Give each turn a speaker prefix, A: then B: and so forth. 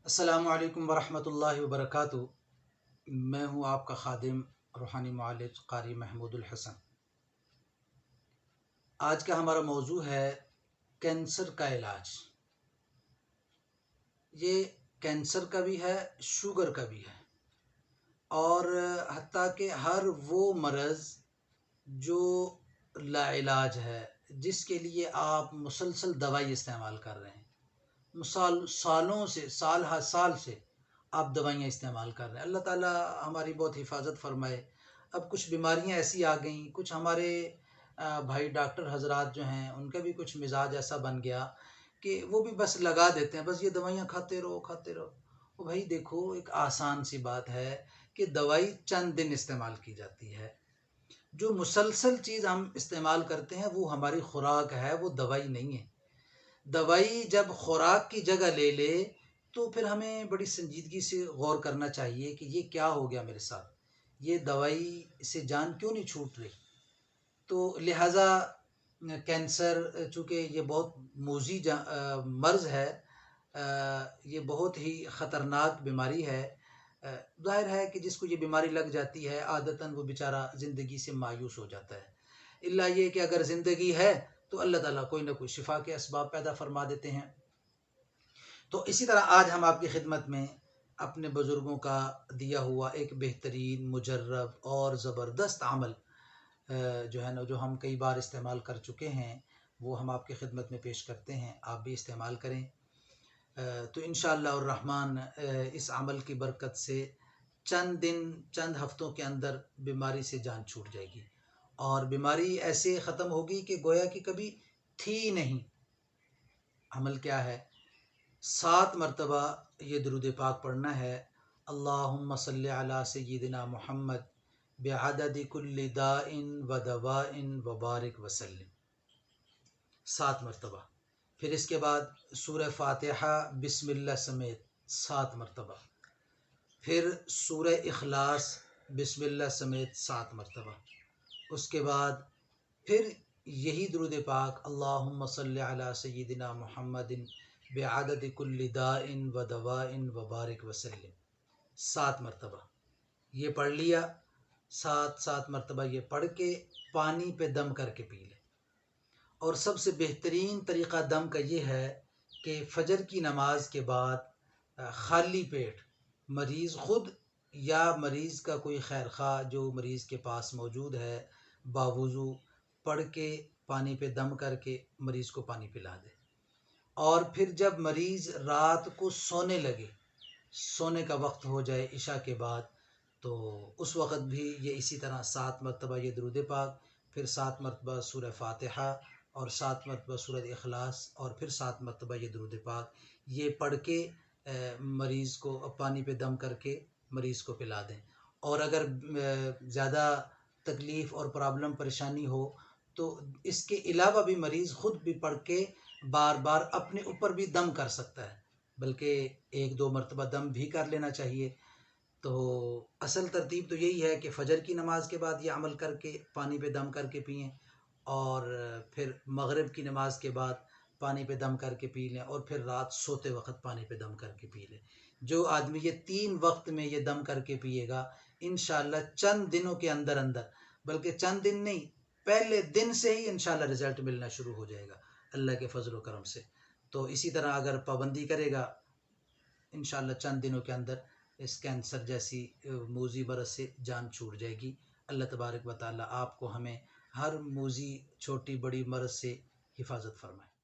A: السلام علیکم ورحمۃ اللہ وبرکاتہ۔ میں ہوں آپ کا خادم روحانی معالج قاری محمود الحسن۔ آج کا ہمارا موضوع ہے کینسر کا علاج۔ یہ کینسر کا بھی ہے، شوگر کا بھی ہے، اور حتیٰ کہ ہر وہ مرض جو لا علاج ہے، جس کے لیے آپ مسلسل دوائی استعمال کر رہے ہیں، سال ہر سال سے آپ دوائیاں استعمال کر رہے ہیں۔ اللہ تعالیٰ ہماری بہت حفاظت فرمائے۔ اب کچھ بیماریاں ایسی آ گئیں، کچھ ہمارے بھائی ڈاکٹر حضرات جو ہیں ان کا بھی کچھ مزاج ایسا بن گیا کہ وہ بھی بس لگا دیتے ہیں، بس یہ دوائیاں کھاتے رہو کھاتے رہو۔ وہ بھائی دیکھو، ایک آسان سی بات ہے کہ دوائی چند دن استعمال کی جاتی ہے۔ جو مسلسل چیز ہم استعمال کرتے ہیں وہ ہماری خوراک ہے، وہ دوائی نہیں ہے۔ دوائی جب خوراک کی جگہ لے لے تو پھر ہمیں بڑی سنجیدگی سے غور کرنا چاہیے کہ یہ کیا ہو گیا میرے ساتھ، یہ دوائی سے جان کیوں نہیں چھوٹ رہی۔ تو لہٰذا کینسر چونکہ یہ بہت موذی مرض ہے، یہ بہت ہی خطرناک بیماری ہے۔ ظاہر ہے کہ جس کو یہ بیماری لگ جاتی ہے عادتاً وہ بیچارہ زندگی سے مایوس ہو جاتا ہے، الا یہ کہ اگر زندگی ہے تو اللہ تعالیٰ کوئی نہ کوئی شفا کے اسباب پیدا فرما دیتے ہیں۔ تو اسی طرح آج ہم آپ کی خدمت میں اپنے بزرگوں کا دیا ہوا ایک بہترین، مجرب اور زبردست عمل جو ہے نا، جو ہم کئی بار استعمال کر چکے ہیں، وہ ہم آپ کی خدمت میں پیش کرتے ہیں، آپ بھی استعمال کریں۔ تو انشاءاللہ الرحمن اس عمل کی برکت سے چند دن، چند ہفتوں کے اندر بیماری سے جان چھوٹ جائے گی، اور بیماری ایسے ختم ہوگی کہ گویا کہ کبھی تھی نہیں۔ عمل کیا ہے؟ 7 مرتبہ یہ درود پاک پڑھنا ہے: اللہم صلی علی سیدنا محمد بعدد کل داء و دواء وبارک وسلم، 7 مرتبہ۔ پھر اس کے بعد سورہ فاتحہ بسم اللہ سمیت 7 مرتبہ، پھر سورہ اخلاص بسم اللہ سمیت 7 مرتبہ۔ اس کے بعد پھر یہی درود پاک اللہم صلی علی سیدنا محمد بعدد کل داء و دواء وبارک وسلم، 7 مرتبہ یہ پڑھ لیا۔ 7 مرتبہ یہ پڑھ کے پانی پہ دم کر کے پی لیں۔ اور سب سے بہترین طریقہ دم کا یہ ہے کہ فجر کی نماز کے بعد خالی پیٹ مریض خود یا مریض کا کوئی خیر خواہ جو مریض کے پاس موجود ہے باوضو پڑھ کے پانی پہ دم کر کے مریض کو پانی پلا دے۔ اور پھر جب مریض رات کو سونے لگے، سونے کا وقت ہو جائے عشاء کے بعد، تو اس وقت بھی یہ اسی طرح 7 مرتبہ یہ درود پاک، پھر 7 مرتبہ سورہ فاتحہ، اور 7 مرتبہ سورہ اخلاص، اور پھر 7 مرتبہ یہ درود پاک یہ پڑھ کے مریض کو پانی پہ دم کر کے مریض کو پلا دیں۔ اور اگر زیادہ تکلیف اور پرابلم پریشانی ہو تو اس کے علاوہ بھی مریض خود بھی پڑھ کے بار بار اپنے اوپر بھی دم کر سکتا ہے، بلکہ 1-2 مرتبہ دم بھی کر لینا چاہیے۔ تو اصل ترتیب تو یہی ہے کہ فجر کی نماز کے بعد یہ عمل کر کے پانی پہ دم کر کے پئیں، اور پھر مغرب کی نماز کے بعد پانی پہ دم کر کے پی لیں، اور پھر رات سوتے وقت پانی پہ دم کر کے پی لیں۔ جو آدمی یہ 3 وقت میں یہ دم کر کے پیے گا، انشاءاللہ چند دنوں کے اندر اندر، بلکہ چند دن نہیں، پہلے دن سے ہی انشاءاللہ رزلٹ ملنا شروع ہو جائے گا اللہ کے فضل و کرم سے۔ تو اسی طرح اگر پابندی کرے گا، انشاءاللہ چند دنوں کے اندر اس کینسر جیسی موذی مرض سے جان چھوٹ جائے گی۔ اللہ تبارک و تعالیٰ آپ کو ہمیں ہر موذی چھوٹی بڑی مرض سے حفاظت فرمائے۔